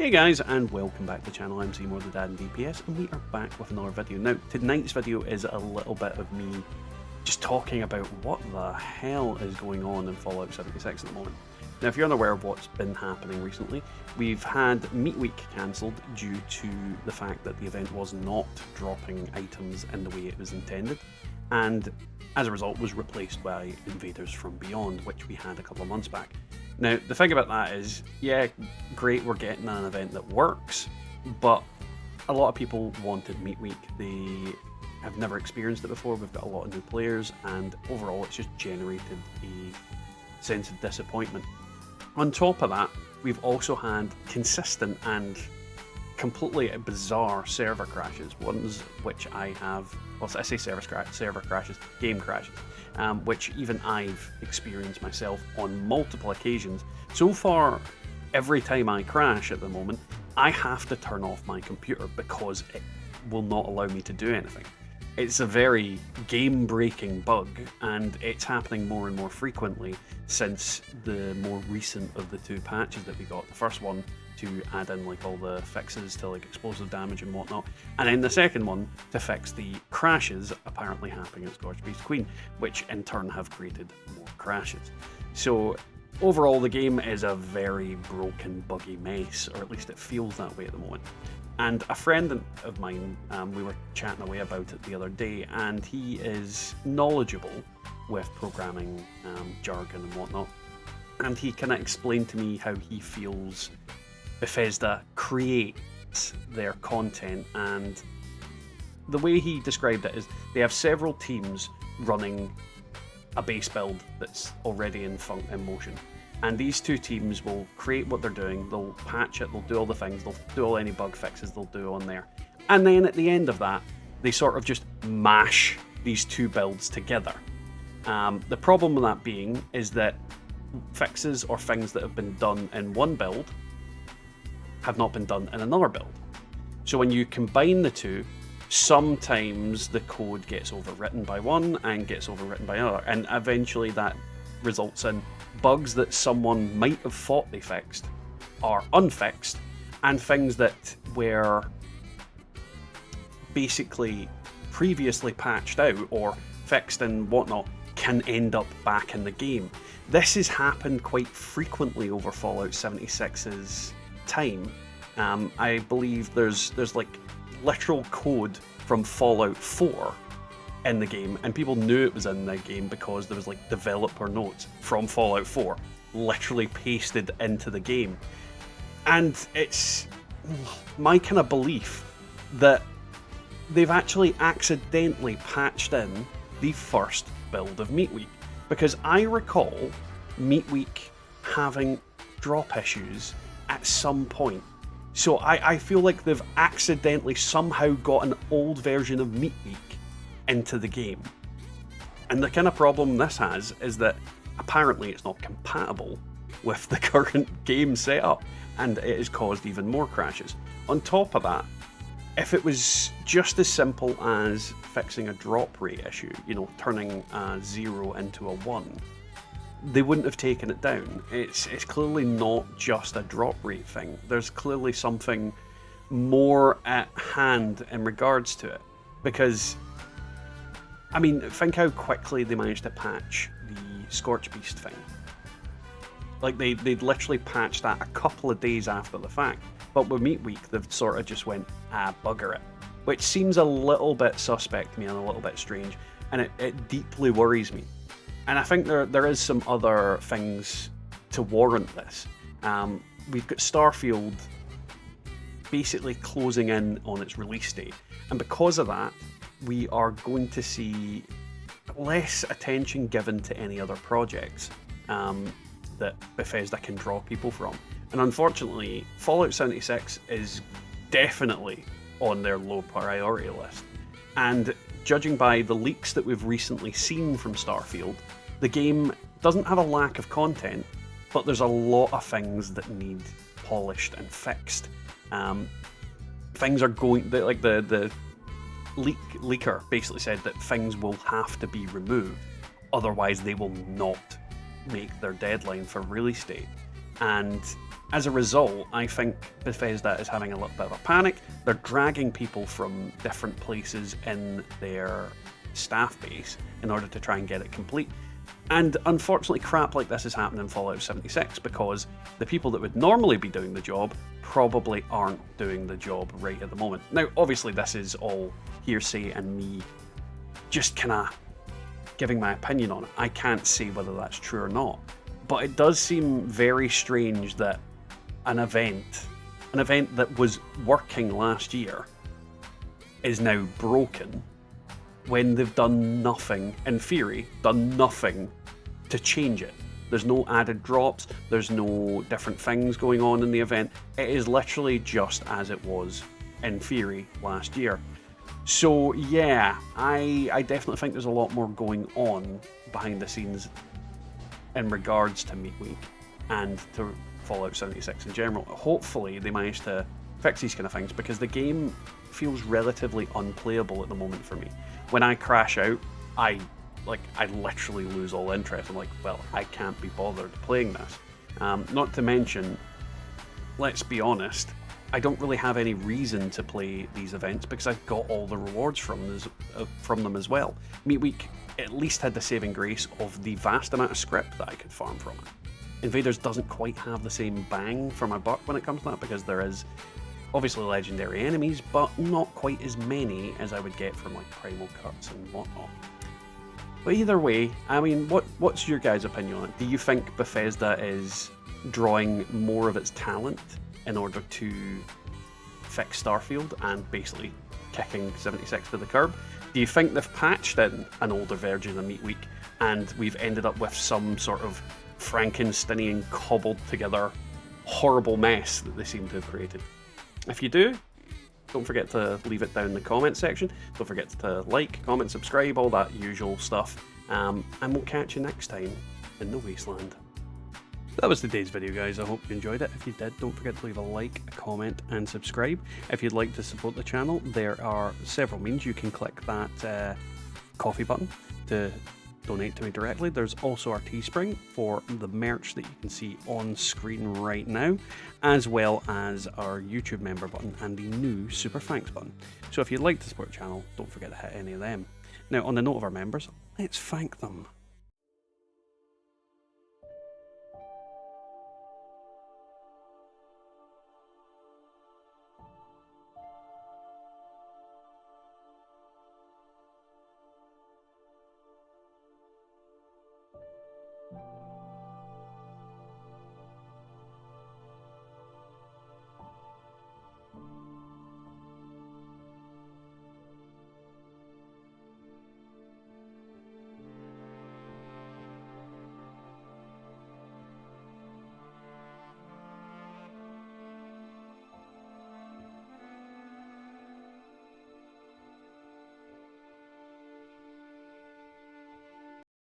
Hey guys, and welcome back to the channel. I'm Seymour the Dad in DPS, and we are back with another video. Now, tonight's video is a little bit of me just talking about what the hell is going on in Fallout 76 at the moment. Now, if you're unaware of what's been happening recently, we've had Meat Week cancelled due to the fact that the event was not dropping items in the way it was intended, and as a result was replaced by Invaders from Beyond, which we had a couple of months back. Now, the thing about that is, yeah, great, we're getting an event that works, but a lot of people wanted Meat Week. They have never experienced it before. We've got a lot of new players, and overall it's just generated a sense of disappointment. On top of that, we've also had consistent and completely bizarre server crashes, ones which I have, well, I say server crashes, game crashes, which even I've experienced myself on multiple occasions. So far, every time I crash at the moment, I have to turn off my computer because it will not allow me to do anything. It's a very game-breaking bug, and it's happening more and more frequently since the more recent of the two patches that we got. The first one to add in like all the fixes to like explosive damage and whatnot, and then the second one to fix the crashes apparently happening at Scorched Beast Queen, which in turn have created more crashes. So overall, the game is a very broken, buggy mess, or at least it feels that way at the moment. And a friend of mine, we were chatting away about it the other day, and he is knowledgeable with programming jargon and whatnot, and he kind of explained to me how he feels Bethesda creates their content, and the way he described it is they have several teams running a base build that's already in motion. And these two teams will create what they're doing, they'll patch it, they'll do all the things, they'll do all any bug fixes they'll do on there. And then at the end of that, they sort of just mash these two builds together. The problem with that being is that fixes or things that have been done in one build have not been done in another build. So when you combine the two, sometimes the code gets overwritten by one and gets overwritten by another, and eventually that results in bugs that someone might have thought they fixed are unfixed, and things that were basically previously patched out or fixed and whatnot can end up back in the game. This has happened quite frequently over Fallout 76's time. I believe there's like literal code from Fallout 4 in the game, and people knew it was in the game because there was like developer notes from Fallout 4 literally pasted into the game. And it's my kind of belief that they've actually accidentally patched in the first build of Meat Week, because I recall Meat Week having drop issues at some point. So I feel like they've accidentally somehow got an old version of Meat Week into the game. And the kind of problem this has is that apparently it's not compatible with the current game setup, and it has caused even more crashes. On top of that, if it was just as simple as fixing a drop rate issue, you know, turning a 0 into a 1, they wouldn't have taken it down. It's clearly not just a drop rate thing. There's clearly something more at hand in regards to it, because I mean, think how quickly they managed to patch the Scorched Beast thing. Like, they'd literally patched that a couple of days after the fact. But with Meat Week, they've sort of just went, bugger it. Which seems a little bit suspect to me and a little bit strange. And it deeply worries me. And I think there is some other things to warrant this. We've got Starfield basically closing in on its release date. And because of that, we are going to see less attention given to any other projects that Bethesda can draw people from. And unfortunately, Fallout 76 is definitely on their low priority list. And judging by the leaks that we've recently seen from Starfield, the game doesn't have a lack of content, but there's a lot of things that need polished and fixed. Things are going, like the leaker basically said that things will have to be removed, otherwise they will not make their deadline for release date. And As a result, I think Bethesda is having a little bit of a panic. They're dragging people from different places in their staff base in order to try and get it complete. And unfortunately, crap like this is happening in Fallout 76 because the people that would normally be doing the job probably aren't doing the job right at the moment. Now, obviously, this is all hearsay and me just kind of giving my opinion on it. I can't say whether that's true or not. But it does seem very strange that an event that was working last year is now broken when they've done nothing, in theory, done nothing to change it. There's no added drops, there's no different things going on in the event. It is literally just as it was, in theory, last year. So yeah, I definitely think there's a lot more going on behind the scenes in regards to Meat Week and to Fallout 76 in general. Hopefully they manage to fix these kind of things, because the game feels relatively unplayable at the moment for me. When I crash out, I literally lose all interest. I'm like, well, I can't be bothered playing this. Not to mention, let's be honest, I don't really have any reason to play these events because I've got all the rewards from them as well. Meat Week at least had the saving grace of the vast amount of script that I could farm from it. Invaders doesn't quite have the same bang for my buck when it comes to that, because there is obviously legendary enemies, but not quite as many as I would get from like primal cuts and whatnot. But either way, I mean, what's your guys' opinion on it? Do you think Bethesda is drawing more of its talent in order to fix Starfield and basically kicking 76 to the curb? Do you think they've patched in an older version of Meat Week and we've ended up with some sort of Frankensteinian cobbled together horrible mess that they seem to have created? If you do, don't forget to leave it down in the comment section. Don't forget to like, comment, subscribe, all that usual stuff. And we'll catch you next time in the Wasteland. That was today's video, guys. I hope you enjoyed it. If you did, don't forget to leave a like, a comment, and subscribe. If you'd like to support the channel, there are several means. You can click that coffee button to donate to me directly. There's also our Teespring for the merch that you can see on screen right now, as well as our YouTube member button and the new Super Thanks button. So if you'd like to support the channel, don't forget to hit any of them. Now, on the note of our members, let's thank them.